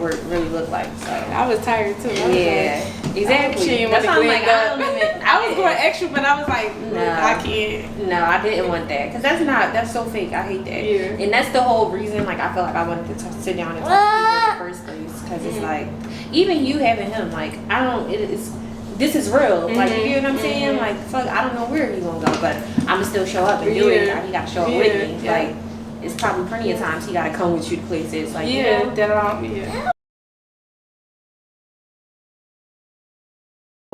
work really look like. So I was tired too. Exactly. That's why I'm like, I was going extra, but I was like, no, I can't. No, I didn't want that because that's so fake. I hate that. Yeah. And that's the whole reason. Like I feel like I wanted to sit down and talk to people in the first place because it's like even you having him. Like I don't. This is real. Like you know what I'm saying? Like fuck, I don't know where he gonna go, but I'ma still show up and do it. He gotta show up with me. Like it's probably plenty of times he gotta come with you to places. Like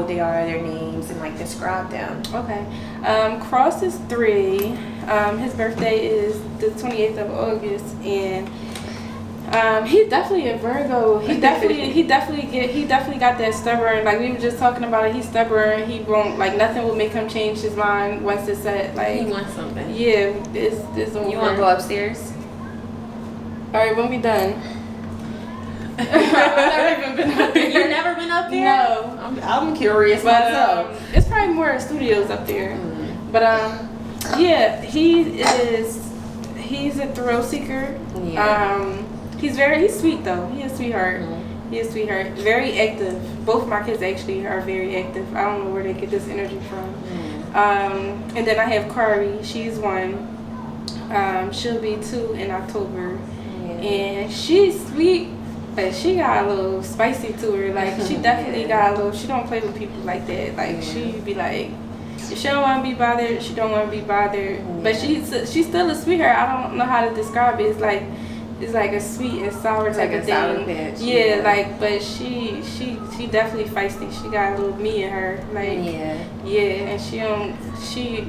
they are, their names, and like describe them. Okay. Cross is 3. His birthday is the 28th of August, and he's definitely a Virgo. He definitely got that stubborn. Like we were just talking about it. He's stubborn. He won't, like, nothing will make him change his mind once it's set. Like he wants something. Yeah, it's over. You want to go upstairs? All right, when we done. I've never even been up there. You've never been up there? No. I'm curious myself. It's probably more studios up there. But yeah, he's a thrill seeker. Yeah. He's sweet though. He's a sweetheart. He's a sweetheart. Very active. Both of my kids actually are very active. I don't know where they get this energy from. And then I have Kari. She's 1. She'll be 2 in October. And she's sweet, but she got a little spicy to her. Like she definitely got a little. She don't play with people like that. Like she be like, if she don't want to be bothered, she don't want to be bothered. But she's still a sweetheart. I don't know how to describe it. It's like a sweet and sour type of thing. Sour patch, like, but she definitely feisty. She got a little me in her. Like and she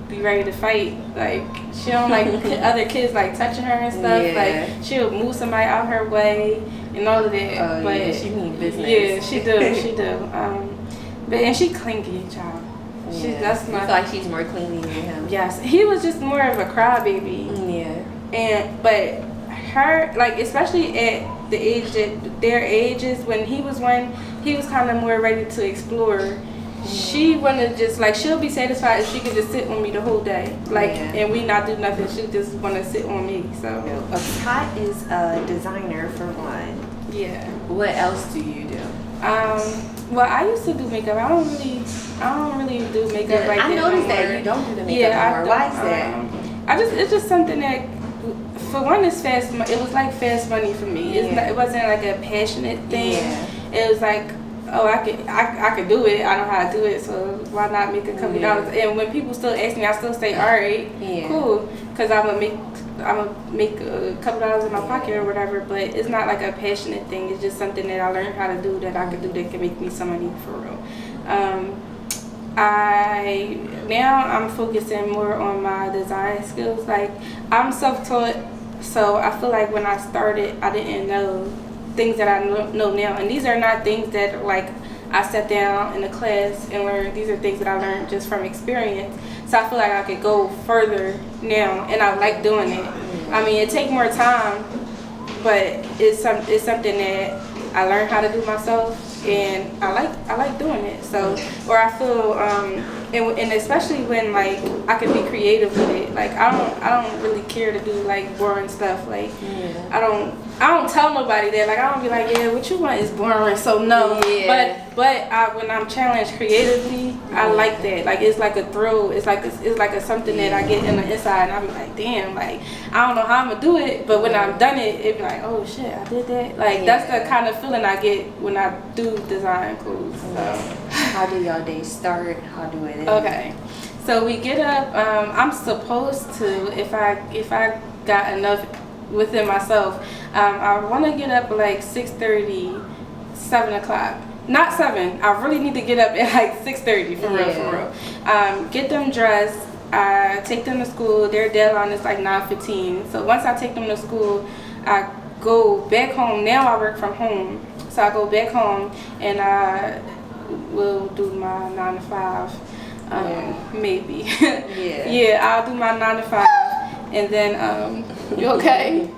be ready to fight. Like she don't like other kids like touching her and stuff. Like she'll move somebody out her way and all of that. But she mean business. Yeah, she do. But and she clingy, child. That's my. I feel like she's more clingy than him. Yes, he was just more of a crybaby. But her, like, especially at the age that their ages, when he was 1, he was kind of more ready to explore. She wanna just, like, she'll be satisfied if she could just sit on me the whole day, like, and we not do nothing. She just wanna sit on me. So Tot is a designer for 1. Yeah. What else do you do? Well, I used to do makeup. I don't really do makeup like that. I noticed that you don't do the makeup anymore. Why is that? It's just something that, for 1, it's fast. It was like fast money for me. It wasn't like a passionate thing. It was like, oh, I could do it. I know how to do it. So why not make a couple dollars? And when people still ask me, I still say, all right, cool, because I'm gonna make a couple dollars in my pocket or whatever. But it's not like a passionate thing. It's just something that I learned how to do that I could do that can make me some money for real. I'm focusing more on my design skills. Like, I'm self-taught, so I feel like when I started, I didn't know things that I know now. And these are not things that, like, I sat down in a class and learned. These are things that I learned just from experience. So I feel like I could go further now, and I like doing it. I mean, it takes more time, but it's something that I learned how to do myself, and I like doing it. So, or I feel, and especially when, like, I can be creative with it. Like, I don't really care to do, like, boring stuff. Like, I don't tell nobody that. Like, I don't be like, yeah, what you want is boring, so no. But when I'm challenged creatively, I like that. Like, it's like a thrill. It's like a something that I get in the inside, and I'm like, damn, like, I don't know how I'm gonna do it, but when I've done it, it be like, oh shit, I did that. Like, that's the kind of feeling I get when I do design clothes. So, how do y'all day start? How do it end? Okay, so we get up. I'm supposed to, if I got enough within myself, I want to get up at like 6:30, 7 o'clock. Not 7. I really need to get up at like 6:30 for real. Get them dressed. I take them to school. Their deadline is like 9:15. So once I take them to school, I go back home. Now I work from home, so I go back home and I will do my 9 to 5. Maybe. I'll do my 9 to 5, and then you okay?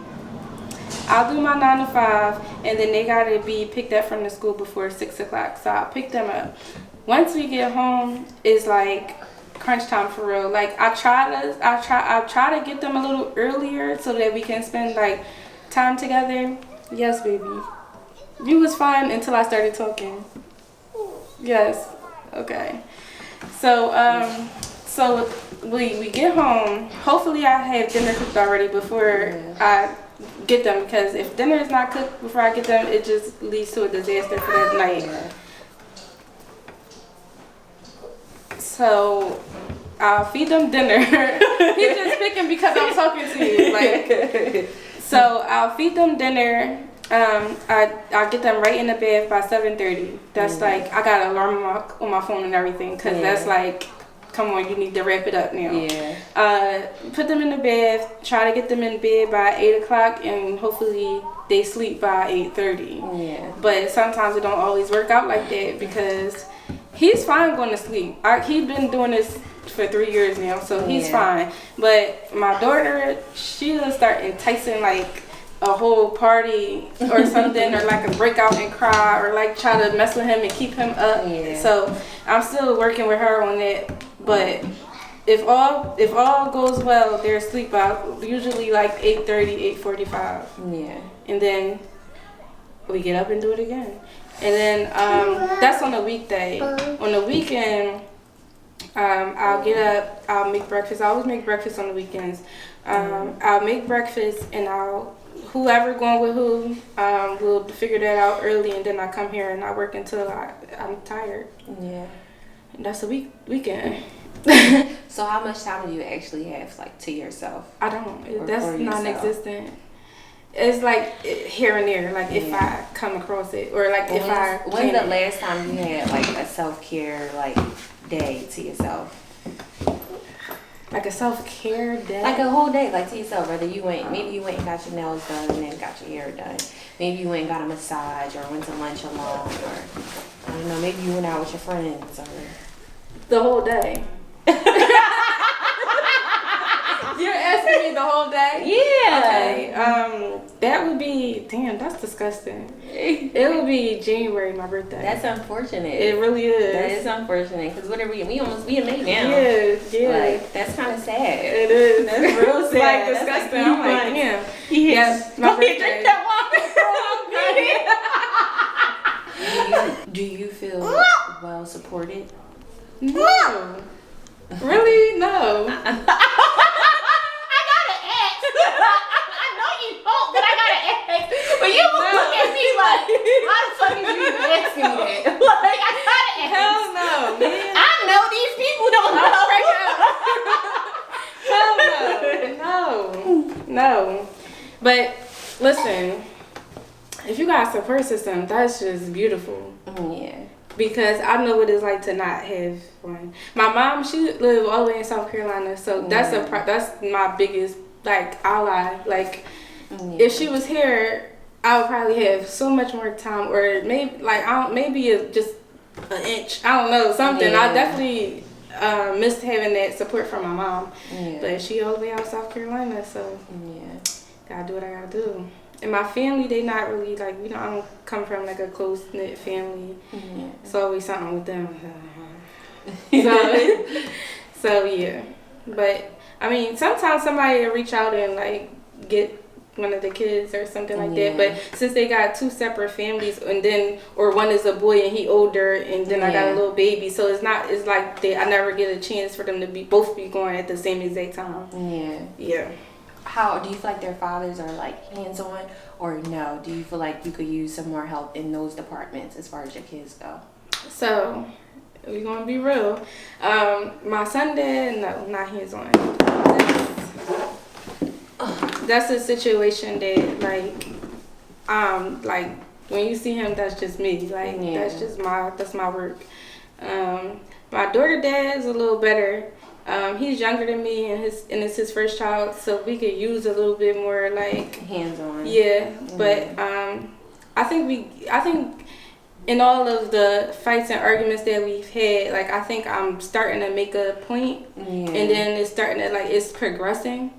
I'll do my 9 to 5, and then they gotta be picked up from the school before 6 o'clock. So I'll pick them up. Once we get home, it's like crunch time for real. Like, I try to get them a little earlier so that we can spend like time together. Yes, baby. You was fine until I started talking. Yes. Okay. So so we get home. Hopefully I have dinner cooked already before I get them, because if dinner is not cooked before I get them, it just leads to a disaster for that night. So I'll feed them dinner. He's just picking because I'm talking to you. Like, so I'll feed them dinner. I'll get them right in the bed by 7:30. That's like, I got an alarm on my phone and everything, because that's like, come on, you need to wrap it up now. Put them in the bed, try to get them in bed by 8 o'clock, and hopefully they sleep by 8:30. But sometimes it don't always work out like that, because he's fine going to sleep. He's been doing this for 3 years now, so he's fine. But my daughter, she'll start enticing like a whole party or something, or like a breakout and cry, or like try to mess with him and keep him up. So I'm still working with her on that. But if all goes well, they're asleep by usually like 8:30, 8:45. And then we get up and do it again. And then that's on a weekday. On the weekend, I'll get up, I'll make breakfast. I always make breakfast on the weekends. I'll make breakfast, and whoever going with who, we'll figure that out early, and then I come here and I work until I'm tired. And that's a weekend. So how much time do you actually have, like, to yourself? I don't. That's non-existent. It's like here and there, like if I come across it, or like When's the last time you had like a self-care like day to yourself? Like a self-care day? Like a whole day, like to yourself. Whether maybe you went and got your nails done and then got your hair done. Maybe you went and got a massage, or went to lunch alone, or I don't know, maybe you went out with your friends, or the whole day. You're asking me the whole day? Yeah. Okay. That would be, damn, that's disgusting. It would be January, my birthday. That's unfortunate. It really is. That is unfortunate, because what are we a May now. Yeah. Like, that's kind of sad. It is. That's real sad. Like disgusting. I'm like, damn. Yes, my birthday. Drink that water. Do you feel well supported? No. Really? No. But you look at me like, how the fuck is you even asking me that? Like, I gotta ask. Hell no, man. I know these people don't know. No. But listen, if you got a support system, that's just beautiful. Yeah. Because I know what it's like to not have one. My mom, she lived all the way in South Carolina, so that's my biggest like ally. Like, if she was here, I would probably have so much more time, or maybe just an inch. I don't know, something. I definitely missed having that support from my mom. But she all the way out South Carolina, so gotta do what I gotta do. And my family, they not really like, I don't come from like a close knit family. It's always something with them. So yeah. But I mean, sometimes somebody will reach out and like get one of the kids or something like that. But since they got two separate families, and then or one is a boy and he older, and then I got a little baby, so it's like I never get a chance for them to both be going at the same exact time. Yeah. How do you feel like their fathers are like hands-on, or no? Do you feel like you could use some more help in those departments as far as your kids go? So we're gonna be real. My son dad, no, not hands-on. That's a situation that like when you see him, that's just me. Like that's my work. My daughter dad's a little better. He's younger than me, and it's his first child, so we could use a little bit more like hands-on. Yeah, but I think in all of the fights and arguments that we've had, like I think I'm starting to make a point, and then it's starting to it's progressing.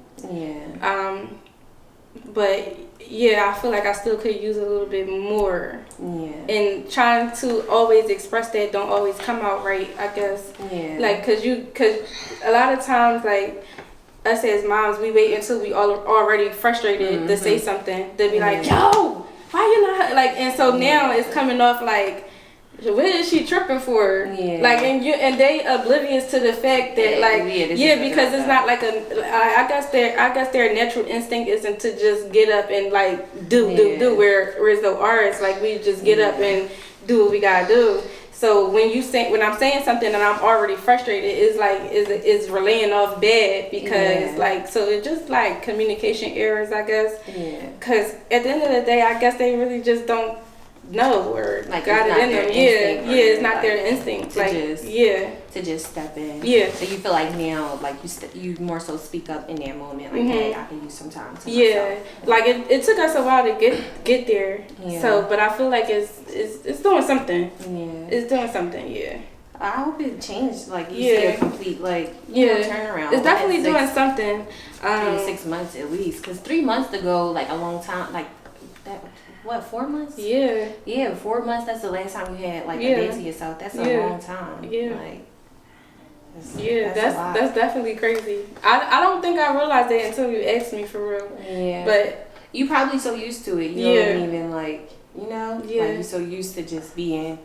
But I feel like I still could use a little bit more. And trying to always express that don't always come out right, I guess. Like, cause a lot of times, like, us as moms, we wait until we already frustrated to say something. They'll be like, yo, why you not? like, and so now it's coming off like, what is she tripping for? Yeah. Like, and they oblivious to the fact that like, because it's not like I guess their natural instinct isn't to just get up and like do. Whereas the ours, like, we just get up and do what we gotta do. So when I'm saying something and I'm already frustrated, it's like is relaying off bad because like, so it's just like communication errors, I guess. Yeah. Because at the end of the day, I guess they really just don't know or like got it in them. It's not their instinct. Like, to just step in. Yeah. So you feel like now, like you more so speak up in that moment. Like, hey, I can use some time to myself. Like it took us a while to get there. Yeah. So, but I feel like it's doing something. Yeah. It's doing something. Yeah. I hope it changed. Like, you see a complete turnaround. It's definitely doing something. 6 months at least, because 3 months to go, like a long time, like that. What, 4 months? Yeah, 4 months. That's the last time you had like a day to yourself. That's a long time. Yeah. Like, that's definitely crazy. I don't think I realized that until you asked me, for real. Yeah. But you probably so used to it. You don't even like, like you're so used to just being.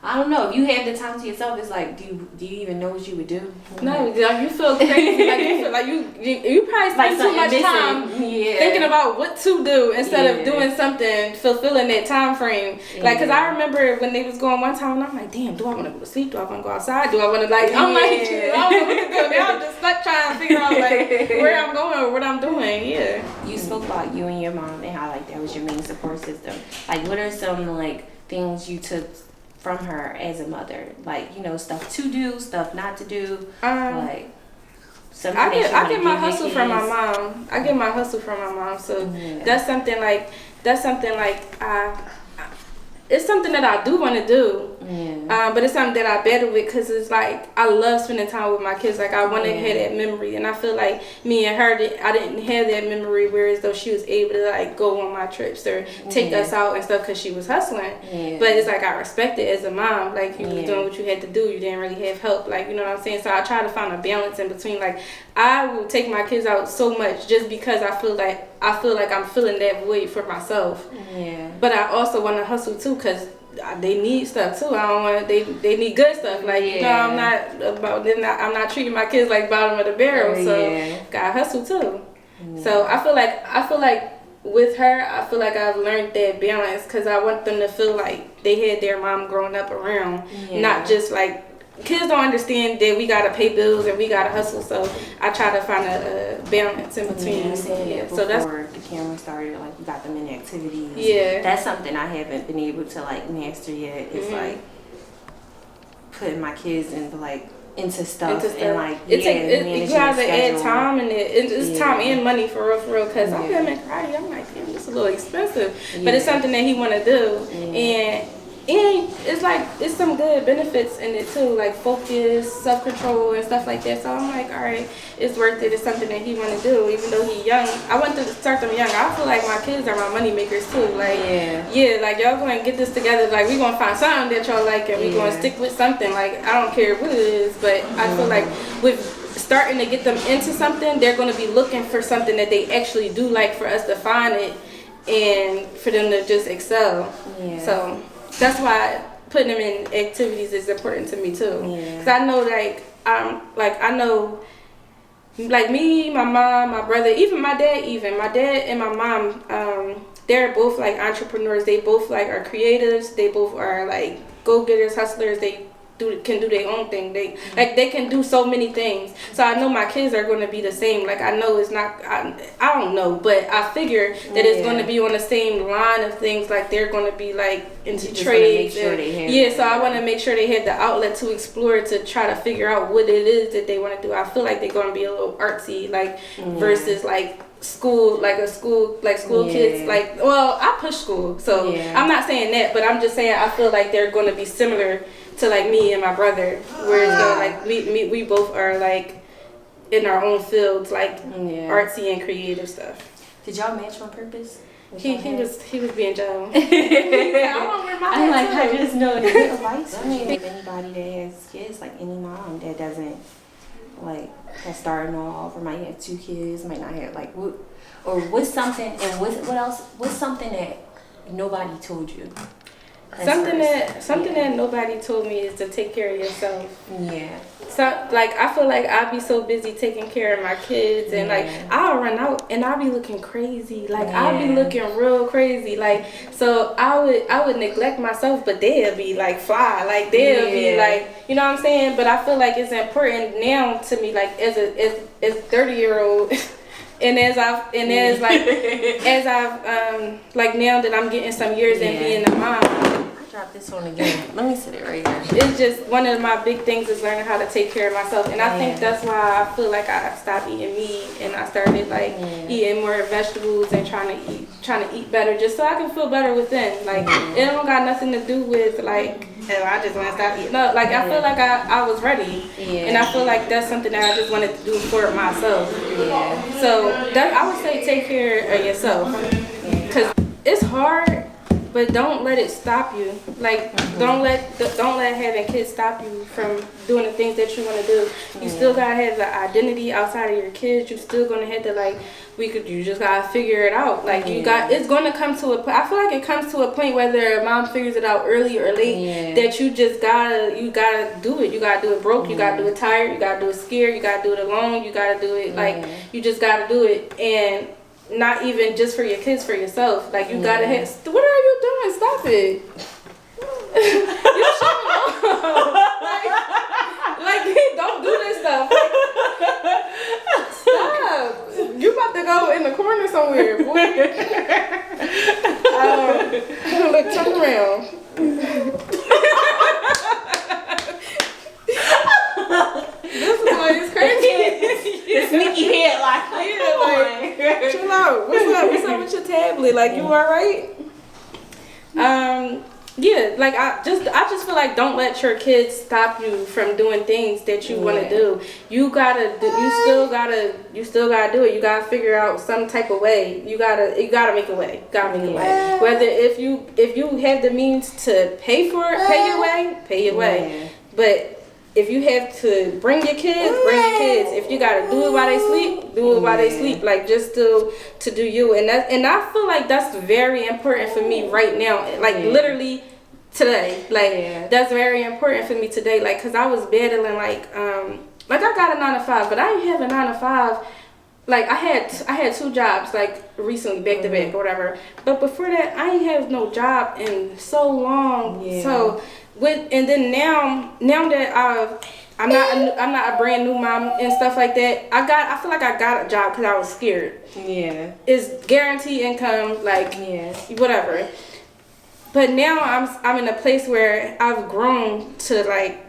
I don't know. If you had the time to yourself, it's like, do you even know what you would do? No, you feel crazy. Like, you feel like you probably spend too much time thinking about what to do instead of doing something, fulfilling that time frame. Like, because I remember when they was going one time, and I'm like, damn, do I want to go to sleep? Do I want to go outside? Do I want to, like, I'm like, I don't know what to do. Now I'm just like trying to figure out, like, where I'm going or what I'm doing. Yeah. You spoke about you and your mom and how, like, that was your main support system. Like, what are some, like, things you took from her as a mother, like, stuff to do, stuff not to do, like something. I get my hustle from my mom. I get my hustle from my mom. So that's something like it's something that I do want to do. But it's something that I battle with because it's like I love spending time with my kids. Like, I want to have that memory, and I feel like me and her, I didn't have that memory. Whereas though she was able to like go on my trips or take us out and stuff because she was hustling. But it's like I respect it as a mom. Like, you was doing what you had to do. You didn't really have help. Like, you know what I'm saying. So I try to find a balance in between. Like, I will take my kids out so much just because I feel like I'm filling that void for myself. But I also want to hustle too because they need stuff too. I don't want they need good stuff. Like, I'm not treating my kids like bottom of the barrel. So gotta hustle too. So I feel like with her, I feel like I've learned that balance because I want them to feel like they had their mom growing up around, not just like. Kids don't understand that we gotta pay bills and we gotta hustle, so I try to find a balance in between. So that's before the camera started, like, you got them in activities. That's something I haven't been able to like master yet. It's like putting my kids into stuff. And like you have to add time and it's time and money for real. Cause I'm in karate. I'm like, damn, this is a little expensive, but it's something that he want to do And it's like, it's some good benefits in it too, like focus, self-control, and stuff like that. So I'm like, all right, it's worth it. It's something that he want to do, even though he young. I want to start them young. I feel like my kids are my money makers too. Like, like, y'all going to get this together. Like, we going to find something that y'all like, and we going to stick with something. Like, I don't care what it is, but I feel like with starting to get them into something, they're going to be looking for something that they actually do like for us to find it and for them to just excel. So that's why putting them in activities is important to me too. Cause I know I know me, my mom, my brother, even my dad and my mom, they're both like entrepreneurs. They both like are creatives. They both are like go-getters, hustlers. They can do their own thing. They can do so many things. So I know my kids are going to be the same. Like, I know it's not, I don't know, but I figure that it's going to be on the same line of things. Like, they're going to be like into trades. So I want to make sure they have the outlet to explore, to try to figure out what it is that they want to do. I feel like they're going to be a little artsy, like versus like school kids. Like, well, I push school, so I'm not saying that, but I'm just saying I feel like they're going to be similar to like me and my brother, whereas like we both are like in our own fields, like artsy and creative stuff. Did y'all match on purpose? He was being Joe. I just know the advice. I mean, if anybody that has kids, like any mom that doesn't like that's starting off or might have 2 kids, might not have like what's something and what else? What's something that nobody told you? Something that nobody told me is to take care of yourself. Yeah. So like I feel like I be so busy taking care of my kids and like I'll run out and I'll be looking crazy. Like I'll be looking real crazy. Like so I would neglect myself, but they'll be like fly. Like they'll be like, you know what I'm saying? But I feel like it's important now to me, like as 30-year-old. And as I've like now that I'm getting some years in being a mom. Drop this one again. Let me sit it right here. It's just one of my big things is learning how to take care of myself, and I think that's why I feel like I stopped eating meat and I started like eating more vegetables and trying to eat better just so I can feel better within. Like it don't got nothing to do with like I just want to stop eating. No, like I feel like I was ready, and I feel like that's something that I just wanted to do for myself. So that I would say take care of yourself because it's hard. But don't let it stop you. Like don't let having kids stop you from doing the things that you want to do. You still gotta have the identity outside of your kids. You still gonna have to like you just gotta figure it out. Like it's gonna come to a point. I feel like it comes to a point whether a mom figures it out early or late that you gotta do it. You gotta do it broke. You gotta do it tired. You gotta do it scared. You gotta do it alone. You gotta do it like you just gotta do it and. Not even just for your kids, for yourself. Like you gotta hit. What are you doing? Stop it! You showing off. Like don't do this stuff. Like, stop! You about to go in the corner somewhere, boy. Look, turn around. This boy is crazy. The sneaky head, like chill out. What's up with your tablet? Like you alright? Like I just feel like don't let your kids stop you from doing things that you want to do. You still gotta do it. You gotta figure out some type of way. You gotta make a way. Whether if you have the means to pay for it, pay your way. But if you have to bring your kids, bring your kids. If you gotta do it while they sleep, do it while they sleep. Like just to do you. And I feel like that's very important for me right now. Like literally today. Like that's very important for me today. Like cause I was battling like I got a 9-to-5, but I didn't have a 9-to-5. Like I had 2 jobs like recently back to back or whatever. But before that I ain't have no job in so long. So and then now that I'm not a brand new mom and stuff like that. I feel like I got a job because I was scared. It's guaranteed income, like whatever. But now I'm in a place where I've grown to like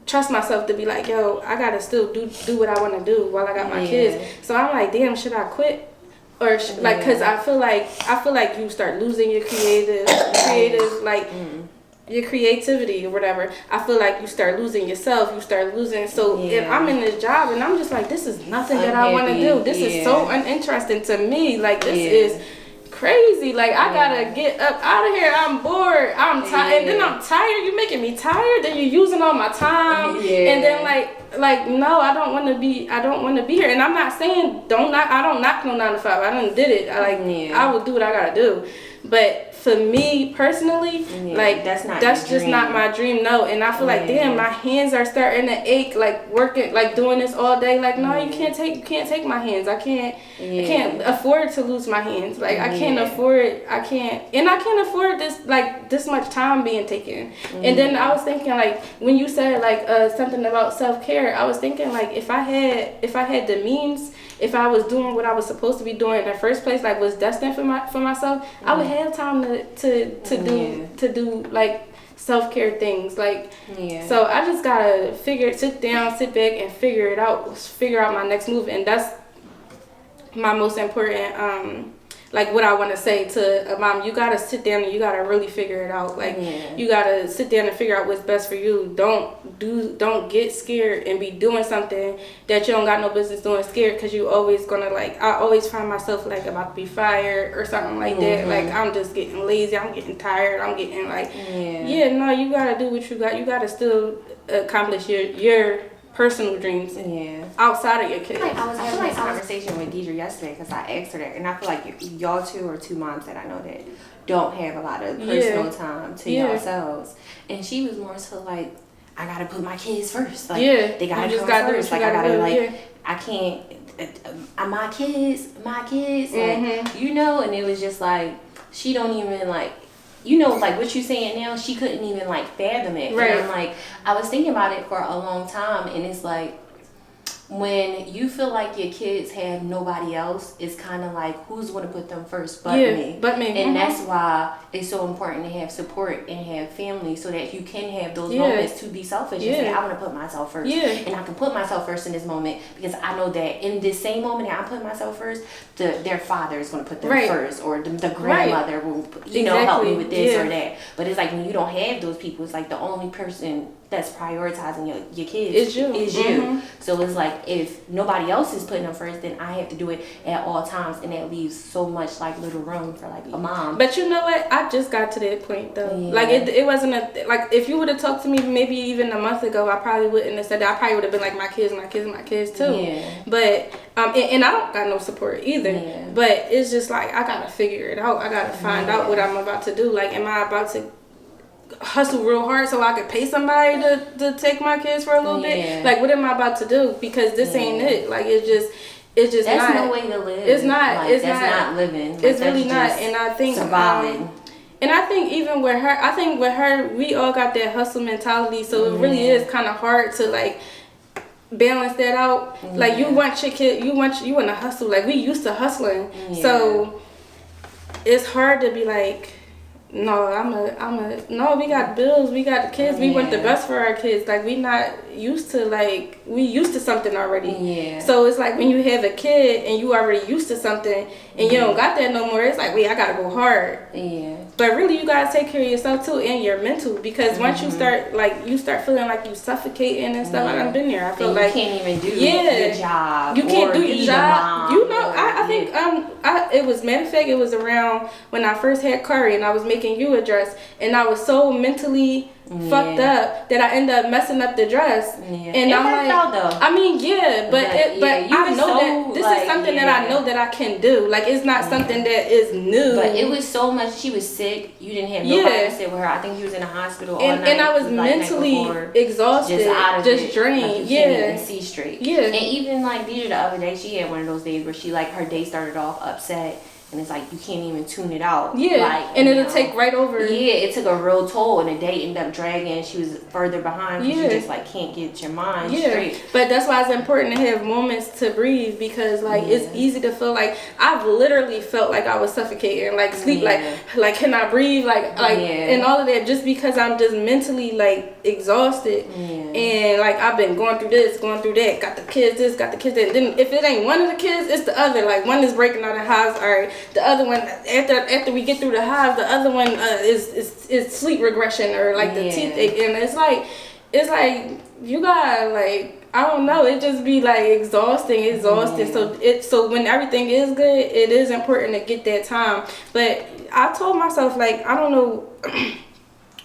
trust myself to be like, yo, I gotta still do what I want to do while I got my kids. So I'm like, damn, should I quit? Or like, cause I feel like you start losing your creative like. Your creativity or whatever. I feel like you start losing yourself. You start losing. So if I'm in this job and I'm just like, this is nothing that I want to do. This is so uninteresting to me. Like this is crazy. Like I gotta get up out of here. I'm bored. I'm tired. And then I'm tired. You're making me tired. Then you're using all my time. And then like no, I don't want to be here. And I'm not saying I don't knock no 9-to-5. I done did it. I will do what I gotta do. But for me personally, like that's just not my dream. No, and I feel like damn, my hands are starting to ache. Like working, like doing this all day. Like no, you can't take my hands. I can't afford to lose my hands. Like I can't afford afford this much time being taken. And then I was thinking like when you said like something about self-care, I was thinking like if I had the means. If I was doing what I was supposed to be doing in the first place, like was destined for myself, I would have time to do like self-care things. Like so I just gotta sit back and figure out my next move, and that's my most important like what I want to say to a mom. You gotta sit down and you gotta really figure it out. Like you gotta sit down and figure out what's best for you. Don't get scared and be doing something that you don't got no business doing scared, because you always gonna like, I always find myself like about to be fired or something like that. Like I'm just getting lazy, I'm getting tired, I'm getting like no, you gotta do what you got. You gotta still accomplish your personal dreams outside of your kids. I was having this conversation with Deidre yesterday because I asked her that, and I feel like y'all two are two moms that I know that don't have a lot of personal time to yourselves, and she was more so like, I gotta put my kids first. Like, they gotta come first. Like, I gotta I can't. My kids. Like, you know, and it was just like she don't even like. You know, like what you saying now, she couldn't even like fathom it. Right. And I'm like, I was thinking about it for a long time, and it's like, when you feel like your kids have nobody else, it's kind of like, who's going to put them first but me? But me. And that's why it's so important to have support and have family, so that you can have those moments to be selfish and say, I want to put myself first. And I can put myself first in this moment because I know that in this same moment that I'm putting myself first, their father is going to put them first, or the grandmother will, you know, help me with this or that. But it's like, when you don't have those people, it's like the only person that's prioritizing your kids is you. So it's like, if nobody else is putting them first, then I have to do it at all times, and that leaves so much like little room for like a mom. But you know what, I just got to that point though. Like it wasn't like, if you would have talked to me maybe even a month ago, I probably wouldn't have said that. I probably would have been like, my kids too. But and I don't got no support either. But it's just like, I gotta figure it out. I gotta find out what I'm about to do. Like, am I about to hustle real hard so I could pay somebody to take my kids for a little bit? Like, what am I about to do? Because this ain't it. Like, it's just that's not. No way to live. It's not. Like, it's that's not living. Like, it's really not. And I think surviving. And I think even with her, we all got that hustle mentality. So it really is kind of hard to like balance that out. Like, you want your kid, you want to hustle. Like, we used to hustling, so it's hard to be like, no, no, we got bills, we got the kids, we want the best for our kids. Like, we not used to, like, we used to something already. So it's like, when you have a kid and you already used to something and you don't got that no more, it's like, wait, I gotta go hard. But really, you gotta take care of yourself too, and your mental, because once you start, like, you start feeling like you suffocating and stuff. I've been there. I feel like you can't even do your job. You can't do your job. You know, I think it was, matter of fact, it was around when I first had Curry and I was making you a dress, and I was so mentally fucked up that I ended up messing up the dress. And I'm like, I mean, but I know that this is something that I know that I can do. Like, it's not something that is new. But it was so much. She was sick. You didn't have nobody to sit with her. I think you was in the hospital all night. And I was mentally exhausted, just drained. Like, you can't even see straight. And even like Deidre the other day, she had one of those days where she, like, her day started off upset. And it's like, you can't even tune it out. Like, and it'll take right over. It took a real toll, and the day ended up dragging. She was further behind because you just, like, can't get your mind straight. But that's why it's important to have moments to breathe, because, like, it's easy to feel like, I've literally felt like I was suffocating, like, sleep, like can I breathe, like, and all of that, just because I'm just mentally, like, exhausted. And, like, I've been going through this, going through that, got the kids this, got the kids that. Then if it ain't one of the kids, it's the other. Like, one is breaking out of the house, all right. The other one, after we get through the hive, the other one is sleep regression, or like the teeth ache. And it's like you got, like, I don't know, it just be like exhausting. So when everything is good, it is important to get that time. But I told myself, like, I don't know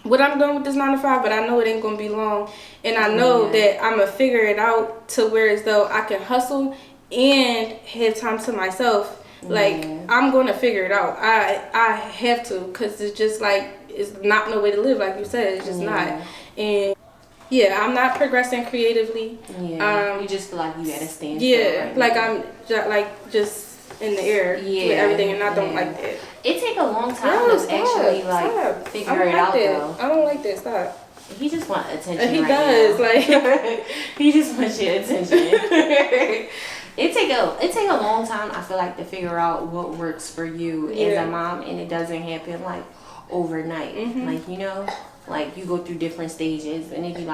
what I'm doing with this 9 to 5, but I know it ain't gonna be long, and I know that I'm gonna figure it out to where as though I can hustle and have time to myself. Like, I'm going to figure it out. I have to, because it's just like, it's not no way to live, like you said. It's just not. And I'm not progressing creatively. You just feel like you at a standstill. Like I'm just in the air with everything, and I don't like that. It take a long time to actually figure it out, though. I don't like that. Stop. He just want attention. He does. Now. Like, he just wants your attention. It take a long time, I feel like, to figure out what works for you as a mom, and it doesn't happen like overnight. Like, you know, like, you go through different stages, and it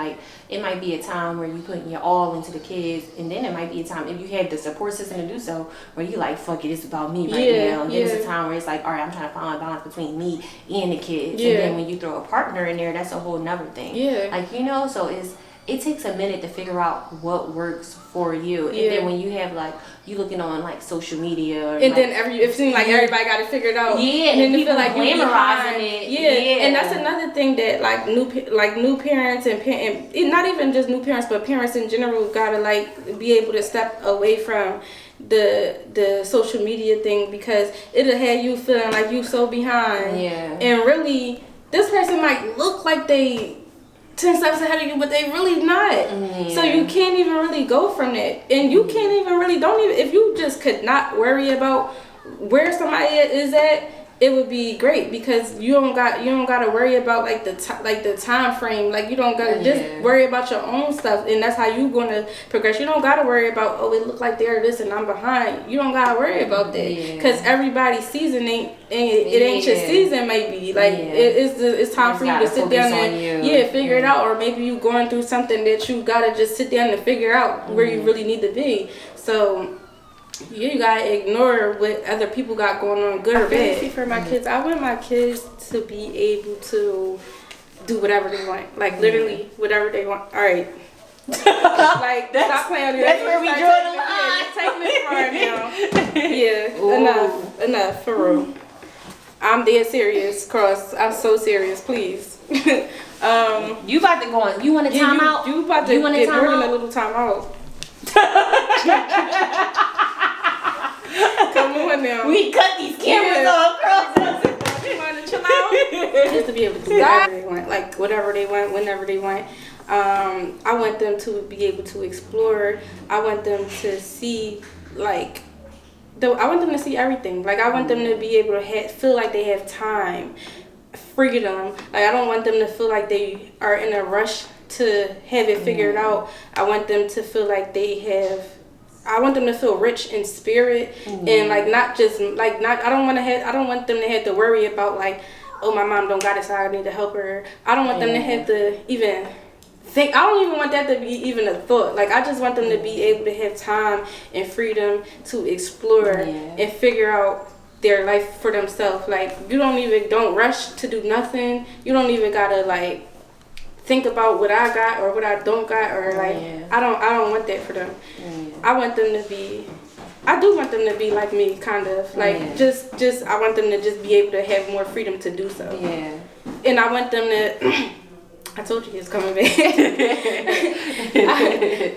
might be a time where you putting your all into the kids, and then it might be a time, if you have the support system to do so, where you like, fuck it, it's about me right now. And then there's a time where it's like, all right, I'm trying to find a balance between me and the kids. And then when you throw a partner in there, that's a whole nother thing. Like, you know, so it takes a minute to figure out what works for you. And then when you have like, you looking on like social media, or, and like, then it seems like everybody got it figured out. Yeah, and then people feel like you glamorizing it. Yeah, and that's another thing that like new parents and not even just new parents, but parents in general gotta like be able to step away from the social media thing, because it'll have you feeling like you so behind. Yeah. And really, this person might look like they 10 steps ahead of you, but they really not. Yeah. So you can't even really go from that. And you can't even really, if you just could not worry about where somebody is at, it would be great, because you don't got to worry about like the time frame. Like you don't got to just worry about your own stuff, and that's how you gonna progress. You don't got to worry about, oh, it look like they're this and I'm behind. You don't got to worry about that, because everybody's season ain't your season. Maybe like it's time for you to sit down and figure it out, or maybe you going through something that you gotta just sit down and figure out where you really need to be. So. You gotta ignore what other people got going on, good or bad. For my kids, I want my kids to be able to do whatever they want, like literally whatever they want. All right, like stop playing. That's where we draw the line. Taking it far now. Yeah, enough for real. I'm dead serious, Cross. I'm so serious. Please. You about to go on? You want a time out? You about to get more than a little time out. Come on now. We cut these cameras off, girls. You want to chill out? Just to be able to do whatever they want, like whatever they want, whenever they want. I want them to be able to explore. I want them to see, like, I want them to see everything. Like, I want them to be able to feel like they have time, freedom. Like, I don't want them to feel like they are in a rush to have it figured out. I want them to feel like I want them to feel rich in spirit, and like not just like not. I don't want them to have to worry about like, oh, my mom don't got it, so I need to help her. I don't want them to have to even think. I don't even want that to be even a thought. Like I just want them to be able to have time and freedom to explore and figure out their life for themselves. Like you don't rush to do nothing. You don't even gotta like think about what I got or what I don't got, or like I don't want that for them. I want them to be, I do want them to be like me, kind of like just I want them to just be able to have more freedom to do so. And I want them to I told you he was coming back.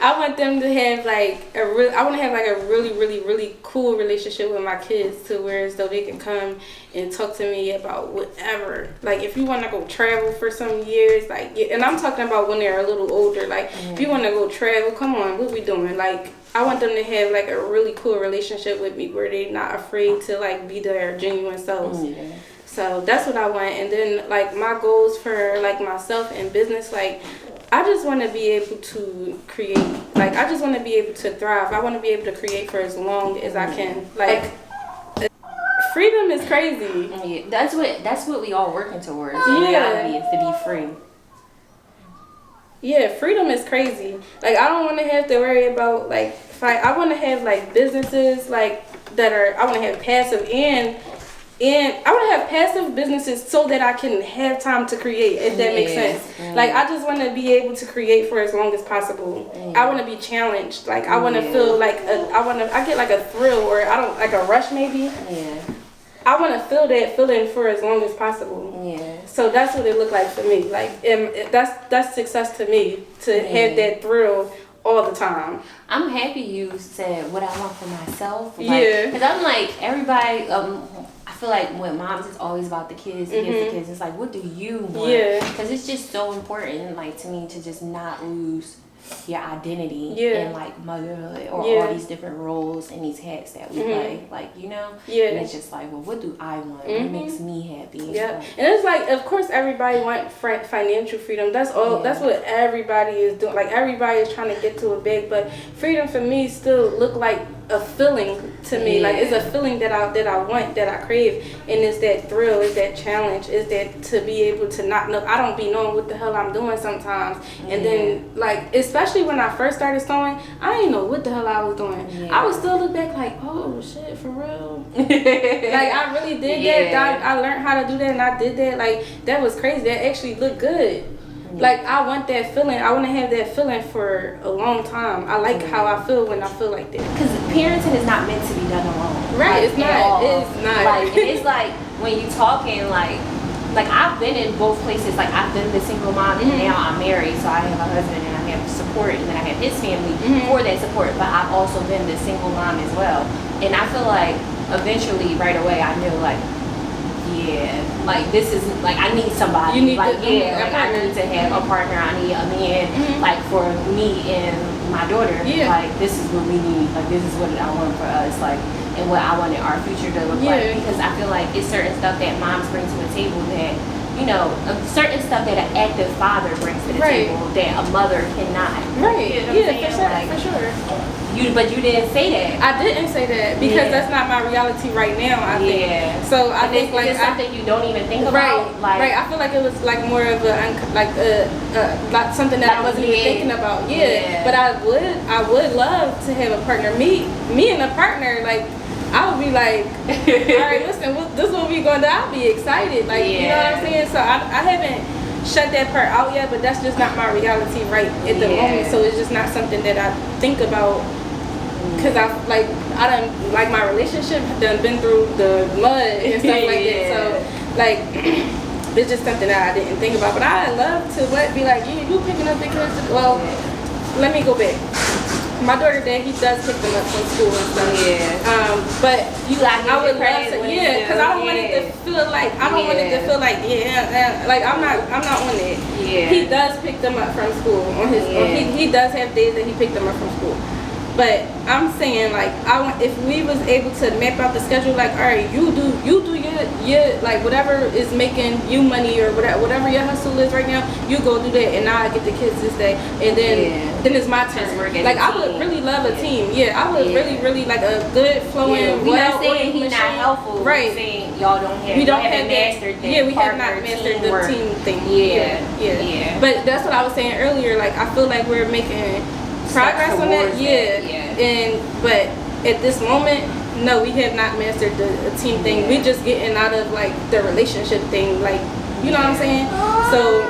I want them to have like I want to have like a really, really, really cool relationship with my kids, to where as though they can come and talk to me about whatever. Like if you want to go travel for some years, like, and I'm talking about when they're a little older. Like if you want to go travel, come on, what we doing? Like I want them to have like a really cool relationship with me, where they're not afraid to like be their genuine selves. So that's what I want. And then like my goals for like myself and business, like I just want to be able to create. Like I just want to be able to thrive. I want to be able to create for as long as I can. Like freedom is crazy. That's what we all working towards. The reality is to be free. Yeah, freedom is crazy. Like I don't want to have to worry about like I want to have like businesses like that are. I want to have passive and I want to have passive businesses so that I can have time to create, if that makes sense. Like, I just want to be able to create for as long as possible. I want to be challenged. Like, I want to feel like, I get like a thrill, or I don't, like a rush maybe. I want to feel that feeling for as long as possible. So that's what it looked like for me. Like, that's success to me, to have that thrill all the time. I'm happy you said what I want for myself. Like, because I'm like, everybody, I feel like when moms, it's always about the kids, the kids. It's like, what do you want? Because it's just so important, like, to me, to just not lose your identity in like motherhood or all these different roles and these hats that we play, like, you know. And it's just like, well, what do I want? What makes me happy? And it's like, of course everybody wants financial freedom. That's all. That's what everybody is doing. Like everybody is trying to get to it big, but freedom for me still look like a feeling to me. Like it's a feeling that I want, that I crave, and it's that thrill, it's that challenge, it's that to be able to not know. I don't be knowing what the hell I'm doing sometimes, and then like especially when I first started sewing, I didn't know what the hell I was doing. I would still look back like, oh shit, for real. Like I really did that. I learned how to do that, and I did that. Like that was crazy. That actually looked good. Like, I want that feeling. I want to have that feeling for a long time. I like how I feel when I feel like that. Because parenting is not meant to be done alone. Right, like, it's not. It's not. Like, it's like when you talking, like I've been in both places. Like, I've been the single mom, and now I'm married, so I have a husband, and I have support, and then I have his family for that support. But I've also been the single mom as well. And I feel like eventually, right away, I knew, like, yeah, like, this is, like, I need somebody. You need like, to, yeah, like, I need to have a partner. I need a man, like, for me and my daughter. Yeah. Like, this is what we need. Like, this is what I want for us. Like, and what I wanted our future to look like. Because I feel like it's certain stuff that moms bring to the table that, you know, certain stuff that an active father brings to the table that a mother cannot. Right. You know what I'm saying? For sure. But you didn't say that. I didn't say that because that's not my reality right now. I think. So I think like it's something you don't even think about. Right. I feel like it was like more of like something that I wasn't even thinking about. Yeah. But I would love to have a partner. Me and a partner, like, I would be like, all right, listen, this is what we going to do. I'll be excited. Like, you know what I'm saying? So I haven't shut that part out yet, but that's just not my reality right at the moment. So it's just not something that I think about. Cause I done, my relationship done been through the mud and stuff like that. So like, it's just something that I didn't think about. But I love to be like, yeah, you picking up the kids. Well, let me go back. My daughter, Dad, he does pick them up from school and stuff. But I would love to, because I don't want it to feel like like I'm not on it. He does pick them up from school on his. He does have days that he picked them up from school. But I'm saying, like, if we was able to map out the schedule, like, all right, you do your like whatever is making you money or whatever your hustle is right now, you go do that, and now I get the kids this day, and then it's my turn. Like, I would really love a team. I would really like a good flowing. We're not saying he's not helpful. Right. We're saying y'all don't have. We don't have mastered that. Yeah, we have not mastered the team thing. Yeah. But that's what I was saying earlier. Like, I feel like we're making progress on that, but at this moment, no, we have not mastered the team thing. We're just getting out of like the relationship thing, like, you know what I'm saying? So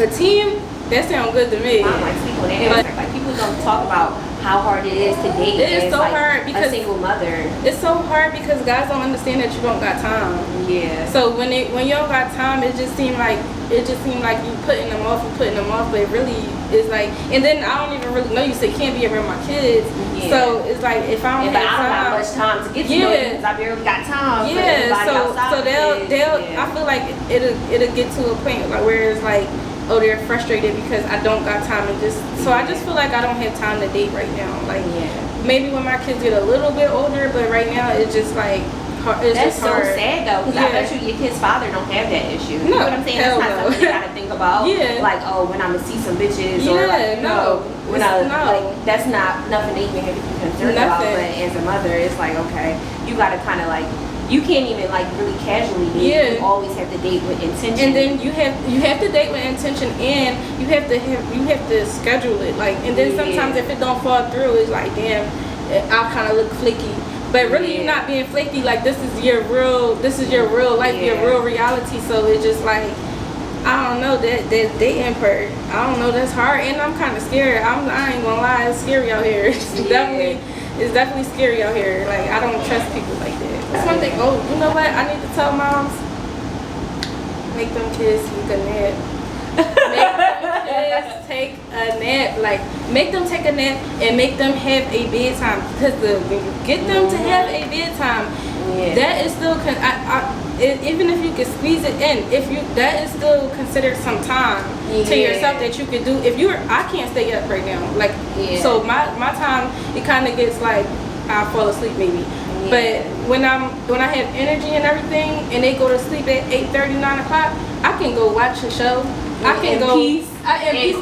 a team, that sounds good to me. Like, people don't talk about how hard it is to date. It is so hard because a single mother. It's so hard because guys don't understand that you don't got time. So when you don't got time, it just seemed like you putting them off, but it really is like. And then I don't even really know you said can't be around my kids. So it's like if I don't have much time to get to know you because I barely got time. So they'll I feel like it'll get to a point like where it's like, oh, they're frustrated because I don't got time and I just feel like I don't have time to date right now. Like, maybe when my kids get a little bit older, but right now it's just like that's so sad though, because I bet you your kid's father don't have that issue. You know what I'm saying? That's not something you gotta think about. Like, oh, when I'm gonna see some bitches or like, like, that's not nothing that you have to be concerned about. But as a mother, it's like, okay, you gotta kind of like. You can't even like really casually date. You always have to date with intention. And then you have to date with intention, and you have to schedule it. Like, and then sometimes if it don't fall through, it's like, damn, I'll kind of look flaky. But really, you're not being flaky. Like, this is your real life, your real reality. So it's just like, I don't know, that dating part. I don't know, that's hard, and I'm kind of scared. I ain't gonna lie, it's scary out here. It's definitely scary out here. Like, I don't trust people like that. That's one thing. Oh, you know what? I need to tell moms, make them kids take a nap. Make them kids take a nap. Like, make them take a nap and make them have a bedtime. Because when you get them to have a bedtime, that is still even if you can squeeze it in, that is still considered some time to yourself that you could do. I can't stay up right now. Like, so my time, it kind of gets like I fall asleep maybe. But when I have energy and everything, and they go to sleep at 8:30, 9 o'clock, I can go watch a show. I can go peace. I can eat.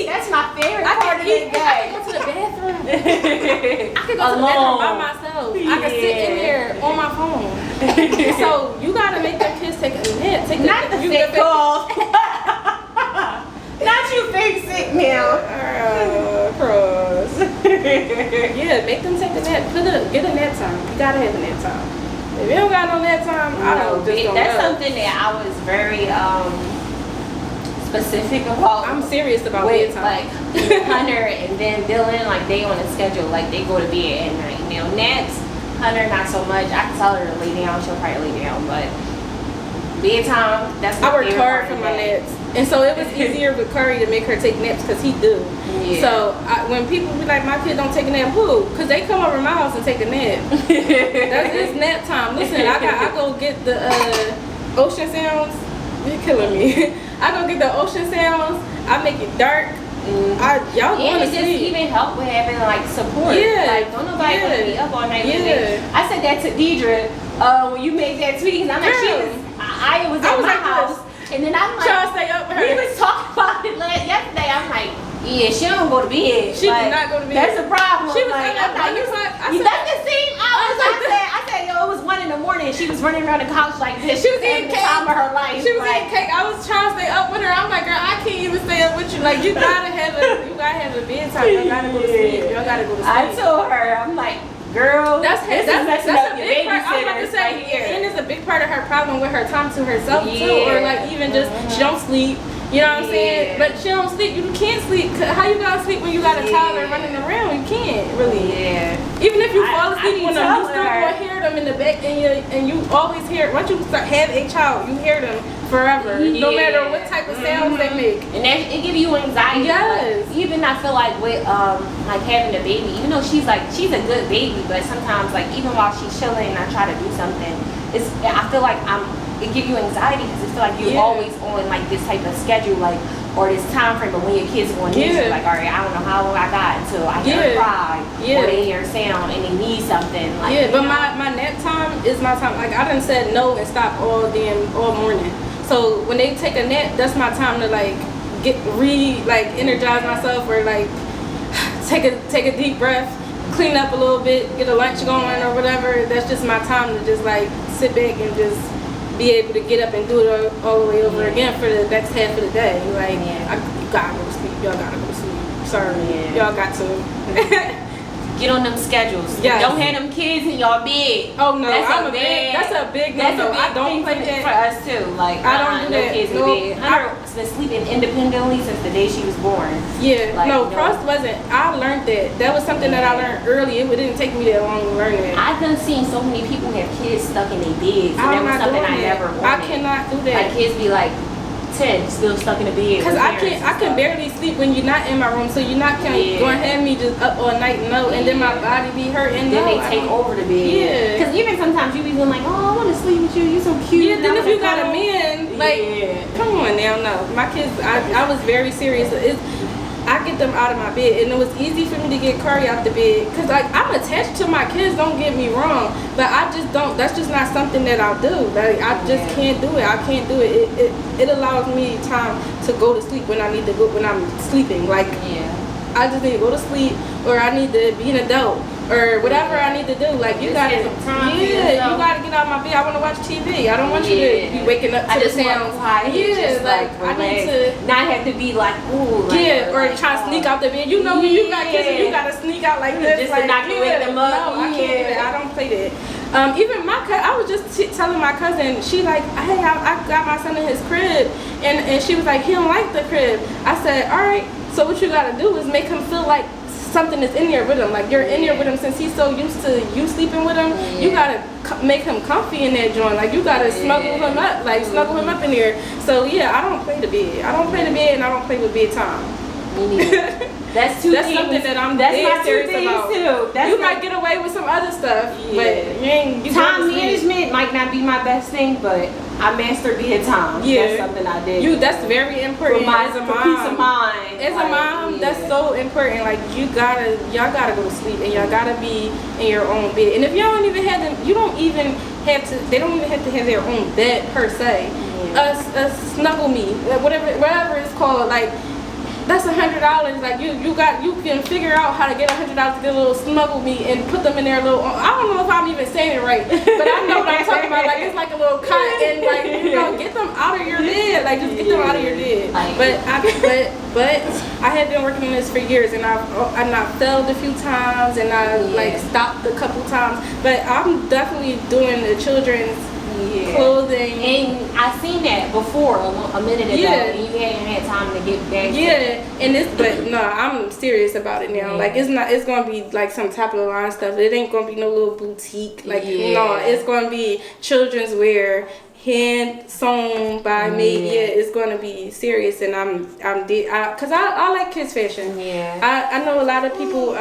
That's my favorite part of the day. I can go to the bathroom. I can go to the bathroom by myself. I can sit in there on my phone. So you gotta make their kids take a nap. Not the sick call. Not you fake sick now. Cross. Make them take a nap. Get a nap time. You gotta have a nap time. If you don't got no nap time, I don't. That's something that I was very specific about. I'm serious about with bedtime. like Hunter and then Dylan, like they on a schedule, like they go to bed at night. Now Nats, Hunter not so much. I can tell her to lay down, she'll probably lay down, but bedtime, that's I worked hard for my naps, and so it was easier with Curry to make her take naps because he do. Yeah. So when people be like, my kid don't take a nap, who? Because they come over my house and take a nap. It's nap time. Listen, I go get the ocean sounds. You're killing me. I go get the ocean sounds. I make it dark. Y'all going to just sleep. even help with having like support. Yeah. Like don't nobody want to be up all night with me. Yeah. I said that to Deidre when you made that tweet. And I'm like, I was at my house. And then I'm like, trying to stay up with her. We was talking about it yesterday. I'm like, yeah, she don't go to bed. She did not go to bed. That's a problem. She was like, up at 1 o'clock. That's the same hours. I said, yo, it was 1 a.m. She was running around the couch like this. She was eating the cake. time of her life. She was eating cake. I was trying to stay up with her. I'm like, girl, I can't even stay up with you. Like, you gotta have a bedtime. You gotta go to sleep. Y'all gotta go to sleep. I told her, I'm like, girl, that's a big part. I was about to say, right here. and it's a big part of her problem with her time to herself too, or like even just she don't sleep. You know what I'm saying? But she don't sleep. You can't sleep. How you gonna sleep when you got a toddler running around? You can't really. Yeah. Even if you fall asleep when you still gonna hear them in the back, and you always hear. Once you have a child, you hear them forever, no matter what type of sounds they make. And it give you anxiety. Yes. Like, even I feel like with like having a baby, even though she's a good baby, but sometimes like even while she's chilling and I try to do something, I feel like it give you anxiety because it feel like you're always on like this type of schedule, like or this time frame of when your kids going to you're like, all right, I don't know how long I got until I hear her cry or they hear a sound and they need something. Like, but my nap time is my time. Like I done said no and stop all morning. So when they take a nap, that's my time to like energize myself or like take a deep breath, clean up a little bit, get a lunch going or whatever. That's just my time to just like sit back and just be able to get up and do it all the way over again for the next half of the day. Like, you gotta go to sleep. Y'all gotta go to sleep. Sorry, y'all got to. Get on them schedules. Yes. Don't have them kids in y'all bed. Oh no, that's a big no. I don't play that for us too. Like I don't do no that. kids in the bed. Hunter's been sleeping independently since the day she was born. Yeah, like, Frost wasn't. I learned that. That was something that I learned early. It didn't take me that long to learn that. I've done seen so many people have kids stuck in their beds, and that was something I never wanted. I cannot do that. Like kids be like 10, still stuck in the bed. Because I can barely sleep when you're not in my room, so you're not going to have me just up all night, and then my body be hurting. Then they take over the bed. Yeah. Because even sometimes you be feeling like, oh, I want to sleep with you. You so cute. Yeah. Then if you got a man, like, come on now, no. My kids, I was very serious. I get them out of my bed, and it was easy for me to get Curry out the bed because like I'm attached to my kids. Don't get me wrong, but I just don't. That's just not something that I'll do. Like I just can't do it. I can't do it. It allows me time to go to sleep when I need to go when I'm sleeping. Like I just need to go to sleep, or I need to be an adult, or whatever I need to do. Like you gotta, you gotta get out of my bed. I want to watch TV. I don't want you to be waking up to the sound. Like I need to not have to be like, ooh, or try to sneak out the bed. You know when you got kids, and you gotta sneak out like this, just like, to not wake them up. No, I can't do that. I don't play that. Even my cousin, I was just telling my cousin, she like, hey, I got my son in his crib, and she was like, he don't like the crib. I said, all right. So what you gotta do is make him feel like something is in there with him. Like you're in there with him since he's so used to you sleeping with him. You gotta make him comfy in that joint. Like you gotta snuggle him up, like snuggle him up in there. So yeah, I don't play the bed. I don't play the bed, and I don't play with bedtime. Me neither. That's something that I'm dead serious about. Too. You might get away with some other stuff, but you time management might not be my best thing, but I mastered bedtime. That's something I did. That's very important as a mom. Peace of mind. As a mom, that's so important. Like y'all gotta go to sleep, and y'all gotta be in your own bed. And if y'all don't even have them, they don't even have to have their own bed per se. Snuggle me, whatever it's called, like. That's $100. Like you can figure out how to get $100 to get a little snuggle me and put them in their little. I don't know if I'm even saying it right, but I know what I'm talking about. Like it's like a little cot, and like get them out of your bed. Like just get them out of your bed. But I had been working on this for years, and I failed a few times, and I like stopped a couple times. But I'm definitely doing the children's clothing. And I seen that before a minute ago, and you hadn't had time to get back. And but no, I'm serious about it now. Like it's gonna be like some top of the line stuff. It ain't gonna be no little boutique. Like no, it's gonna be children's wear, hand sewn by me. It's gonna be serious, and cause I like kids fashion. I know a lot of people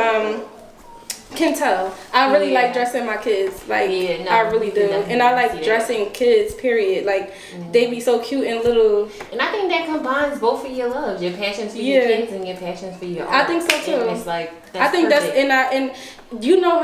can tell. I really like dressing my kids. Like I really do, and I like dressing kids. Period. Like they be so cute and little. And I think that combines both of your loves, your passions for your kids and your passions for your art. I think so too. And it's like I think perfect. and you know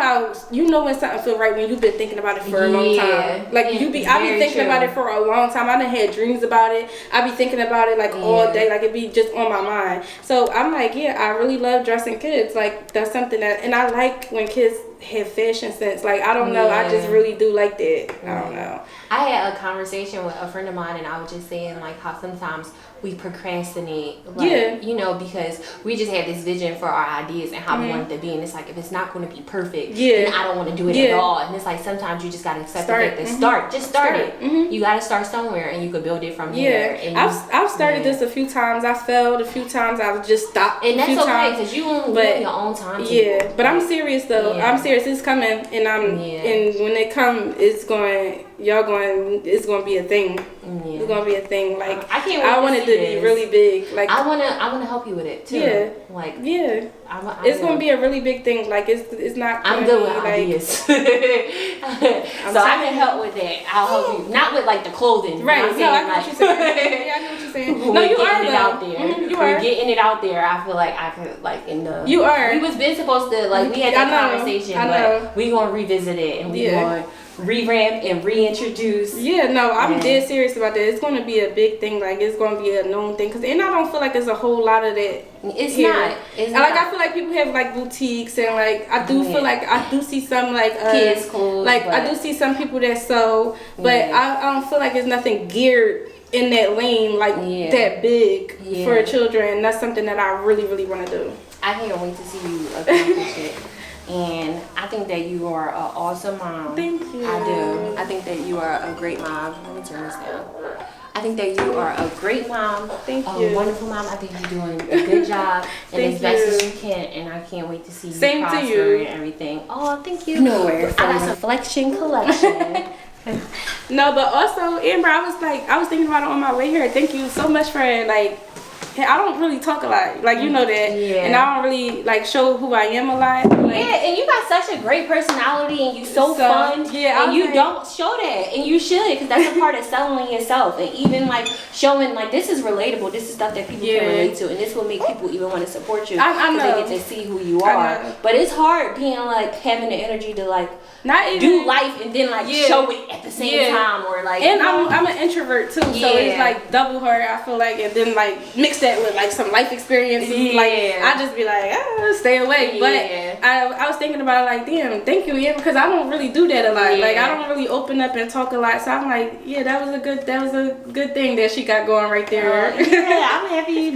when something feel right when you've been thinking about it for a long time. Like I be thinking about it for a long time. I done had dreams about it. I be thinking about it like all day. Like it be just on my mind. So I'm like, I really love dressing kids. Like that's something that, and I like when kids have fashion sense. Like I don't know, I just really do like that. I don't know. I had a conversation with a friend of mine, and I was just saying like how sometimes we procrastinate, like, you know, because we just have this vision for our ideas and how we want it to be, and it's like if it's not going to be perfect, then I don't want to do it at all. And it's like sometimes you just gotta accept that. Just start it. You gotta start somewhere, and you can build it from there. And I've started this a few times. I failed a few times. I've just stopped. And that's okay because you on your own time. But I'm serious though. I'm serious. It's coming, and and when it come, it's going to be a thing. It's gonna be a thing. Like I can't. I want it to be really big. Like I wanna help you with it too. Like it's gonna be a really big thing. Like it's not. I'm good with ideas, so I can help with that. I'll help you. Not with like the clothing. Right. You know I know what you're saying. I know what you're saying. No, you are it out there. You are getting it out there. I feel like I could like in the. You are. We was been supposed to like we had that conversation, but we gonna revisit it and we gonna revamp and reintroduce. I'm dead serious about that. It's going to be a big thing. Like it's going to be a known thing. And I don't feel like there's a whole lot of that. It's here. not. It's like not. I feel like people have like boutiques and like I do feel like I do see some like kids clothes. Like I do see some people that sew, but I don't feel like there's nothing geared in that lane like that big for children. And that's something that I really really want to do. I can't wait to see you accomplish it. And I think that you are an awesome mom. Thank you. I do. I think that you are a great mom. Let me turn this down. I think that you are a great mom. Thank you. A wonderful mom. I think you're doing a good job and as best as you can. And I can't wait to see you prosper and everything. Oh, thank you. Nowhere. I got some Flexion collection. No, but also, Amber, I was thinking about it on my way here. Thank you so much for like. I don't really talk a lot, like you know that, and I don't really like show who I am a lot. Like, and you got such a great personality, and you so fun, and you don't show that, and you should, because that's a part of selling yourself, and even like showing like this is relatable, this is stuff that people can relate to, and this will make people even want to support you because they get to see who you are. But it's hard being like having the energy to like not even do life and then like show it at the same time, or like. And I'm an introvert too, so it's like double hard. I feel like, and then like mix that with like some life experiences. Like I just be like, stay away. But I was thinking about it like, damn, thank you, because I don't really do that a lot. Like I don't really open up and talk a lot. So I'm like, that was a good thing that she got going right there. I'm happy you